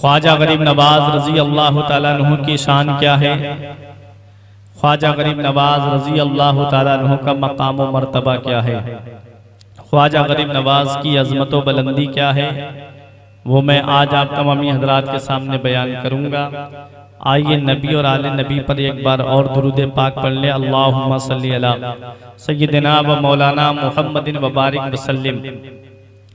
ख्वाजा गरीब नवाज रजी अल्लाह ताला अन्हु की शान क्या है? ख्वाजा गरीब नवाज रजी अल्लाह ताला अन्हु का मकाम व मर्तबा क्या है? ख्वाजा गरीब नवाज की अज़मत व बुलंदी क्या है? वो मैं आज आप तमामी हजरात के सामने बयान करूँगा। आइए नबी और आले नबी पर एक बार और दुरूद पाक पढ़ ले। अल्लाहुम्मा सल्ली अला सय्यिदिना व मौलाना मुहम्मदिन व बारिक वसल्लिम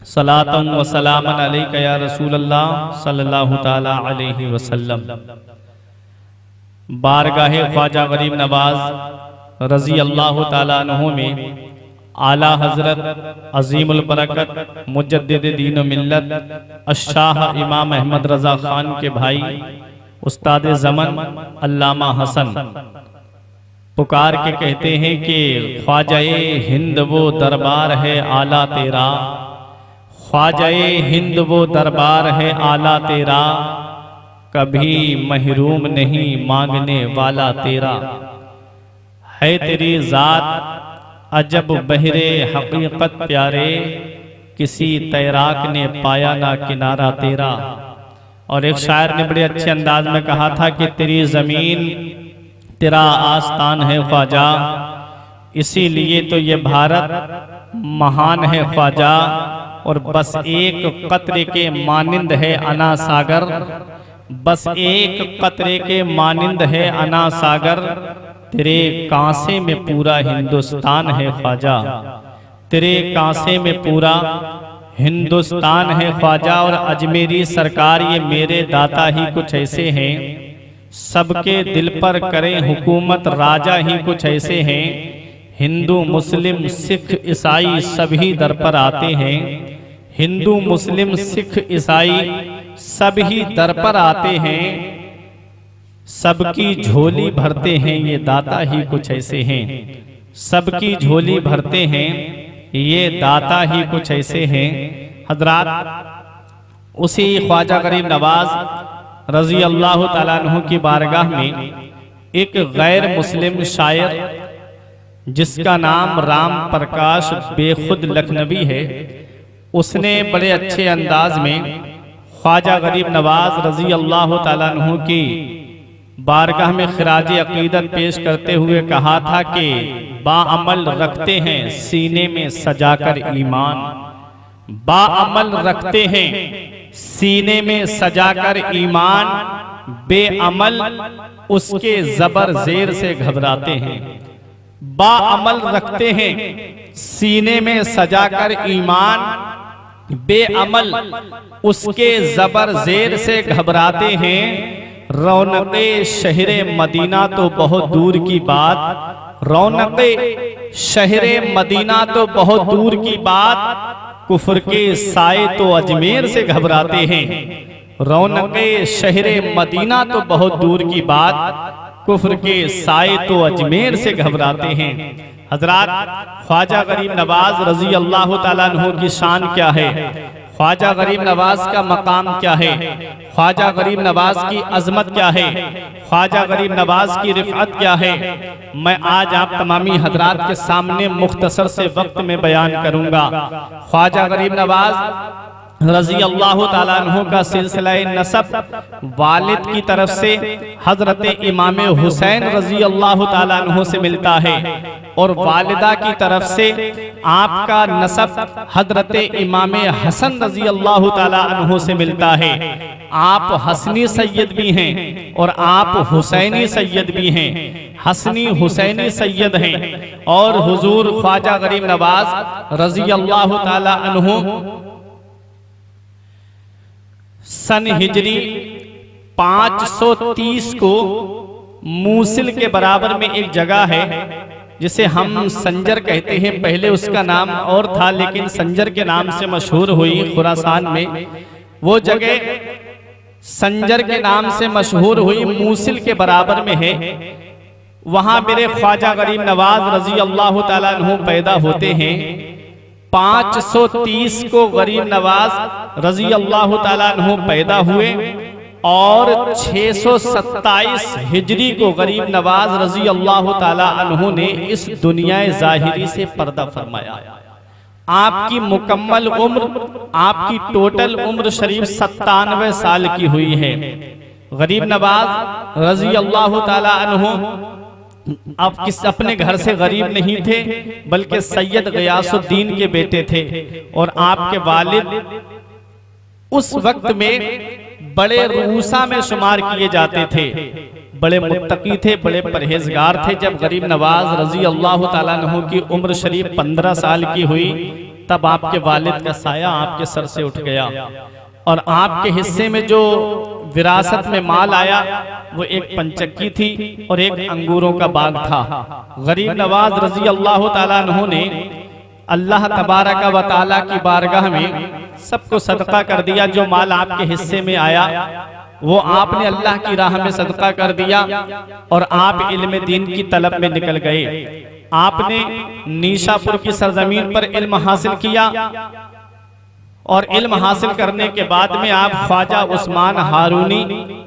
सलातन व सलामन अलैका या रसूलल्लाह सल्लल्लाहु ताला अलैहि वसल्लम। बारगाहे ख्वाजा गरीब नवाज रजी अल्लाह ताला अन्हु में आला हजरत अजीमुल बरकत मुजद्दिद दीन व मिल्लत अशाह इमाम अहमद रजा खान के भाई उस्ताद ज़मन अल्लामा हसन पुकार के कहते हैं कि ख्वाजाए हिंद वो दरबार है आला तेरा, ख्वाजाए हिंद वो दरबार है आला तेरा, कभी महरूम नहीं मांगने वाला तेरा। है तेरी ज़ात अजब बहरे हकीकत प्यारे, किसी तैराक ने पाया ना किनारा तेरा। और एक शायर ने बड़े अच्छे अंदाज में कहा था कि तेरी ज़मीन तेरा आस्तान है ख्वाजा, इसीलिए तो ये भारत महान है ख्वाजा। और बस एक कतरे के मानिंद है अना सागर, बस एक कतरे के मानिंद है अना सागर, तेरे कांसे में पूरा हिंदुस्तान है ख्वाजा, तेरे कांसे में पूरा हिंदुस्तान है ख्वाजा। और अजमेरी सरकार ये मेरे दाता ही कुछ ऐसे हैं, सबके दिल पर करें हुकूमत राजा ही कुछ ऐसे हैं। हिंदू मुस्लिम सिख ईसाई सभी दर पर आते हैं, हिंदू मुस्लिम सिख ईसाई सभी दर पर आते हैं, सबकी झोली भरते हैं ये दाता ही कुछ ऐसे हैं, सबकी झोली भरते हैं ये दाता ही कुछ ऐसे हैं। हजरात, उसी ख्वाजा गरीब नवाज रजी अल्लाह ताला अन्हु की बारगाह में एक गैर मुस्लिम शायर जिसका नाम राम प्रकाश बेखुद लखनवी है, उसने बड़े अच्छे अंदाज में ख्वाजा गरीब नवाज रजी अल्लाह ताला अन्हु की बारगाह में खिराज अकीदत पेश करते हुए कहा था कि बाअमल रखते हैं सीने में सजाकर ईमान, बाअमल रखते हैं सीने में सजाकर ईमान, बेअमल उसके जबर जेर से घबराते हैं। बाअमल रखते हैं सीने में सजाकर ईमान, बेअमल उसके जबर जेर से घबराते हैं। रौनके शहरे मदीना तो बहुत दूर की बात, रौनके शहरे मदीना तो बहुत दूर की बात, कुफ्र के साए तो अजमेर से घबराते हैं। रौनके शहरे मदीना तो बहुत दूर की बात, कुफ्र के साए तो अजमेर से घबराते हैं। हजरात, ख्वाजा गरीब नवाज रजी अल्लाह ताला अन्हु की शान क्या है? ख्वाजा गरीब नवाज का मकाम क्या है? ख्वाजा गरीब नवाज की अजमत क्या है? ख्वाजा गरीब नवाज की रिफ़अत क्या है? मैं आज आप तमामी हजरात के सामने मुख्तसर से वक्त में बयान करूंगा। ख्वाजा गरीब नवाज रजी अल्लाह ताला अन्हु का सिलसिला नसब वालिद की तरफ से हजरत इमाम हुसैन रजी अल्लाह ताला अन्हु से मिलता है, और वालिदा की तरफ से आपका नसब हजरत इमाम हसन रजी अल्लाह ताला अन्हु से मिलता है। आप हसनी सैयद भी हैं और आप हुसैनी सैयद भी हैं, हसनी हुसैनी सैयद हैं। और हुजूर ख्वाजा गरीब नवाज रजी अल्लाह ताला अन्हु सन हिजरी 530 को मूसिल के बराबर में एक जगह है जिसे हम संजर कहते हैं, पहले उसका नाम और था लेकिन संजर के नाम से मशहूर हुई खुरासान में। वो जगह संजर के नाम से मशहूर हुई, मूसिल के बराबर में है। वहां मेरे ख्वाजा गरीब नवाज रजी अल्लाह ताला अन्हु पैदा होते हैं। 530 को गरीब नवाज रजी अल्लाह ताला अन्हु पैदा हुए और 627 हिजरी को गरीब नवाज रजी अल्लाह ताला अन्हु ने इस दुनिया ज़ाहिरी से पर्दा फरमाया। आपकी मुकम्मल उम्र, आपकी टोटल उम्र शरीफ 97 साल की हुई है। गरीब नवाज रजी अल्लाह ताला अन्हु आप अपने घर से गरीब नहीं थे, बल्कि सैयद गयासुद्दीन के बेटे थे। और आपके वालिद उस वक्त में बड़े रूसा में शुमार किए जाते थे, बड़े मुत्तकी थे, बड़े परहेजगार थे। जब गरीब नवाज रजी अल्लाह ताला अन्हु की उम्र शरीफ 15 साल की हुई, तब आपके वालिद का साया आपके सर से उठ गया और आपके हिस्से में जो विरासत में माल आया वो एक पंचक्की थी और एक अंगूरों का बाग था। गरीब नवाज रजी अल्लाह ताला अन्हु ने अल्लाह तबारक व तआला की बारगाह में सबको सदका कर दिया। जो माल आपके हिस्से में आया वो आपने अल्लाह की राह में सदका कर दिया और आप इल्म दीन की तलब में निकल गए। आपने नीशापुर की सरजमीन पर इल्म हासिल किया और इल्म हासिल करने के बाद में आप ख्वाजा उस्मान हारूनी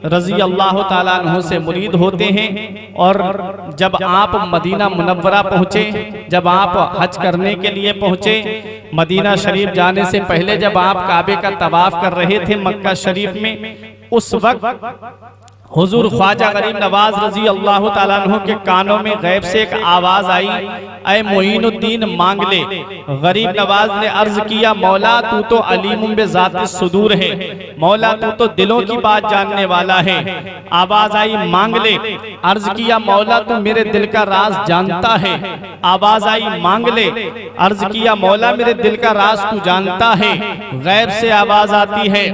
रजी अल्लाह ताला अन्हु से मुरीद होते हैं। और जब आप मदीना मुनव्वरा पहुँचे, जब आप हज करने के लिए पहुँचे, मदीना शरीफ जाने से पहले जब आप काबे का तवाफ कर रहे थे मक्का शरीफ में, उस वक्त हुजूर ख्वाजा गरीब नवाज रजी अल्लाह ताला अन्हु के कानों में गैब से एक आवाज आई, ऐ मोइनुद्दीन मांग ले। गरीब नवाज ने अर्ज किया, मौला तू तो अलीमुम बिज़ाति सुदूर है, मौला तू तो दिलों की बात जानने वाला है। आवाज आई मांग ले। अर्ज किया, मौला तू मेरे दिल का राज जानता है। आवाज आई मांग ले। अर्ज किया, मौला मेरे दिल का राज तू जानता है। गैब से आवाज आती है,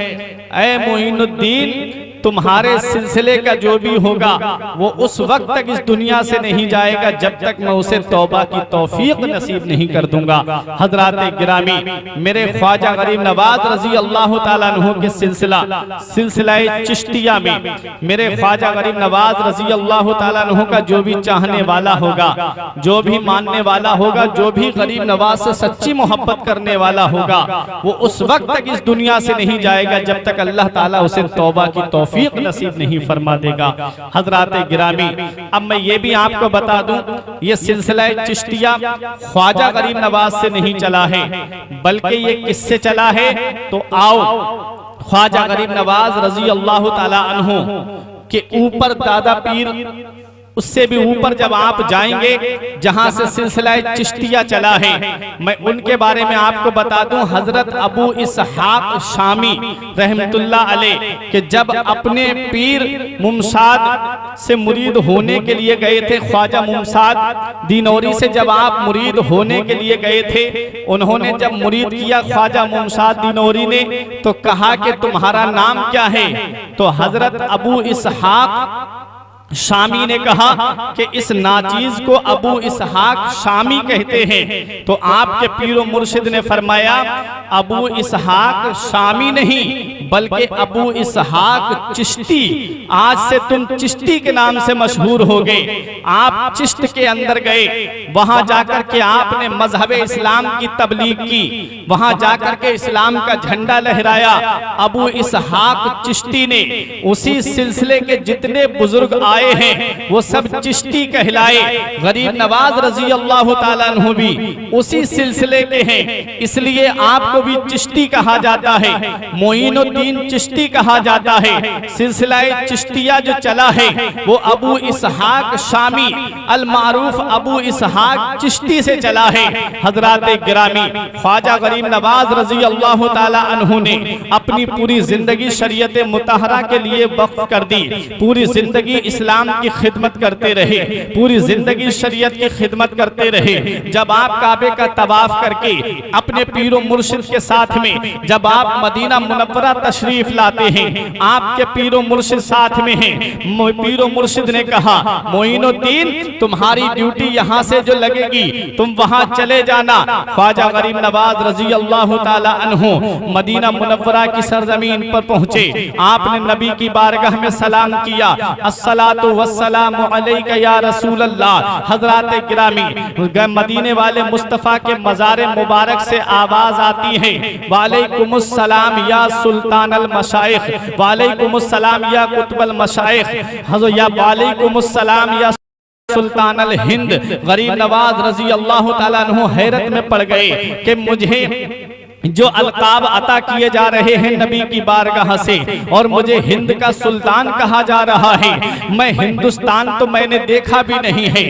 ऐ मोइनुद्दीन तुम्हारे सिलसिले का जो भी होगा वो उस वक्त तक इस दुनिया से नहीं जाएगा जब तक मैं उसे तौबा की तौफीक नसीब नहीं कर दूंगा। हजरात गिरामी, मेरे ख्वाजा गरीब नवाज रजी अल्लाह ताला अन्हु के सिलसिला चिश्तिया में मेरे ख्वाजा गरीब नवाज रजी अल्लाह ताला अन्हु का जो भी चाहने वाला होगा, जो भी मानने वाला होगा, जो भी गरीब नवाज से सच्ची मोहब्बत करने वाला होगा, वो उस वक्त तक इस दुनिया से नहीं जाएगा जब तक अल्लाह ताला उसे तौबा की तौफीक नसीब नहीं फरमा देगा। हजरात गिरामी, अब मैं ये भी आपको बता दूं, ये सिलसिला चिश्तिया ख्वाजा गरीब नवाज से नहीं चला है, बल्कि ये किससे चला है? तो आओ ख्वाजा गरीब नवाज रजी अल्लाह ताला अन्हु के ऊपर दादा पीर, उससे भी ऊपर जब आप जाएंगे जहां से सिलसिला चिश्तिया चला है, मैं उनके बारे में आपको बता दूं। हजरत अबू इसहाक शामी रहमतुल्लाह अलैह कि जब अपने पीर मुमसाद से मुरीद होने के लिए गए थे, ख्वाजा मुमसाद दिनौरी से जब आप मुरीद होने के लिए गए थे, उन्होंने जब मुरीद किया ख्वाजा मुमसाद दिनौरी ने, तो कहा कि तुम्हारा नाम क्या है? तो हजरत अबू इसहाक शामी ने कहा कि इस नाचीज को अबू इसहाक शामी कहते हैं। तो आपके पीरो मुर्शिद ने फरमाया, अबू इसहाक शामी नहीं बल्कि अबू इसहाक चिश्ती, आज से तुम चिश्ती के नाम से मशहूर हो गए। आप चिश्त के अंदर गए, वहां जाकर के आपने मजहब इस्लाम की तबलीग की, वहां जाकर के इस्लाम का झंडा लहराया। अबू इसहाक चिश्ती ने उसी सिलसिले के जितने बुजुर्ग आए हैं वो सब चिश्ती कहलाए। गरीब नवाज रजी अल्लाह ताला अन्हु भी उसी सिलसिले के हैं, इसलिए आपको भी चिश्ती कहा जाता है, मोइनुद्दीन चिश्ती कहा जाता है। सिलसिला चिश्तिया जो चला है वो अबू इसहाक शामी अल मारूफ अबू इसहाक चिश्ती से चला है। हजरात गिरामी, ख्वाजा गरीब नवाज रजी अल्लाह ताला अन्हु ने अपनी पूरी जिंदगी शरीयत मुतहरा के लिए वक्फ कर दी, पूरी जिंदगी इस्लाम की खिदमत करते रहे, पूरी जिंदगी शरीयत की खिदमत करते रहे। जब आप काबे का तवाफ करके अपने पीरो मुर्शिद के साथ में जब आप मदीना मुनव्वरा तशरीफ लाते हैं, आपके पीरो मुर्शिद साथ में हैं। पीरो मुर्शिद ने कहा, मोइनुद्दीन तुम्हारी ड्यूटी यहाँ से जो लगेगी तुम वहां चले जाना। ख्वाजा गरीब नवाज रजी अल्लाह ताला अन्हु मदीना मुनव्वरा की सरजमीन पर पहुंचे। आपने नबी की बारगाह में सलाम किया, अस्सलातु वस्सलामु अलैका या रसूल अल्लाह। हजरात गिरामी, मदीने वाले मुस्तफ़ा के मज़ार मुबारक से आवाज आती है, वालेकुमुस्सलाम या सुल्तान अल मशाइख, वालेकुमुस्सलाम या कुतुबल मशाइख, या वालेकुमुस्सलाम या सुल्तान अल हिंद गरीब नवाज रजी अल्लाह ताला अन्हु हैरत में पड़ गए कि मुझे जो अलकाब अता किए जा रहे हैं नबी की बारगाह से और मुझे हिंद का सुल्तान कहा जा रहा है। मैं हिंदुस्तान तो मैंने देखा भी नहीं है,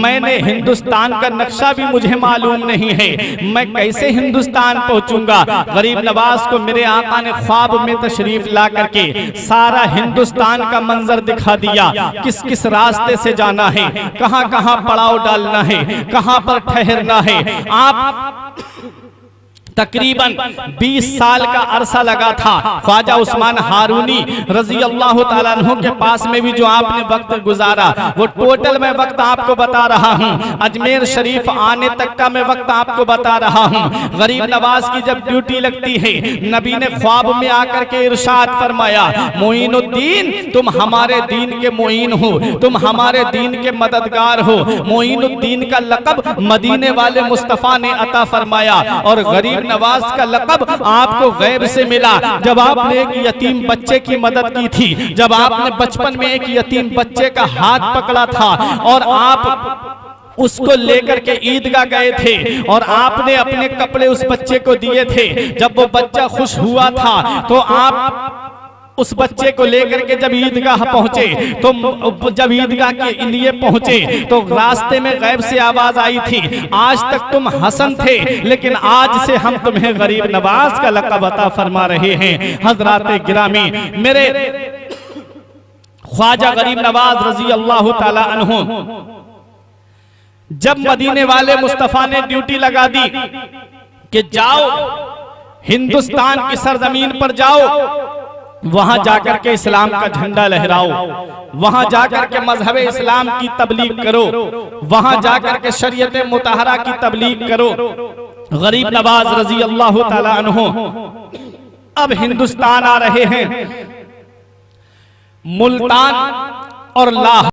मैंने हिंदुस्तान का नक्शा भी मुझे मालूम नहीं है, मैं कैसे हिंदुस्तान पहुंचूंगा। गरीब नवाज को मेरे आका ने ख्वाब में तशरीफ ला करके सारा हिंदुस्तान का मंजर दिखा दिया, किस किस रास्ते से जाना है, कहां कहां पड़ाव डालना है, कहां पर ठहरना है। आप तकरीबन 20 साल का अरसा लगा था ख्वाजा उस्मान हारूनी रजी अल्लाह ताला अन्हु के पास में भी जो आपने वक्त गुजारा, वो टोटल मैं वक्त आपको बता रहा हूँ। अजमेर शरीफ आने तक का मैं वक्त आपको बता रहा हूँ। गरीब नवाज की जब ड्यूटी लगती है, नबी ने ख्वाब में आकर के इरशाद फरमाया, मोइनुद्दीन तुम हमारे दीन के मोइन हो, तुम हमारे दीन के मददगार हो। मोइनुद्दीन का लक़ब मदीने वाले मुस्तफ़ा ने अता फरमाया और गरीब नवाज का लक़ब आपको गैब से मिला जब आपने एक यतीम बच्चे की मदद की थी, जब आपने बचपन में एक यतीम बच्चे का हाथ पकड़ा था और आप उसको लेकर के ईदगाह गए थे और आपने अपने कपड़े उस बच्चे को दिए थे। जब वो बच्चा खुश हुआ था तो आप उस बच्चे को लेकर के जब ईदगाह पहुंचे, तो जब ईदगाह के लिए पहुंचे तो रास्ते में गैब से आवाज आई थी, आज तक तुम हसन थे लेकिन आज से हम तुम्हें गरीब नवाज का लक़ब अता फरमा रहे हैं। हजरात गिरामी, मेरे ख्वाजा गरीब नवाज रजी अल्लाह ताला अन्हु जब मदीने वाले मुस्तफा ने ड्यूटी लगा दी कि जाओ हिंदुस्तान की सरजमीन पर जाओ, वहां जाकर के इस्लाम का झंडा लहराओ, वहां जाकर के मजहब इस्लाम की तबलीग करो, वहां जाकर के शरीयत मुतहरा की तबलीग करो। गरीब नवाज रजी अल्लाह ताला अन्हु अब हिंदुस्तान आ रहे हैं। मुल्तान और लाहौर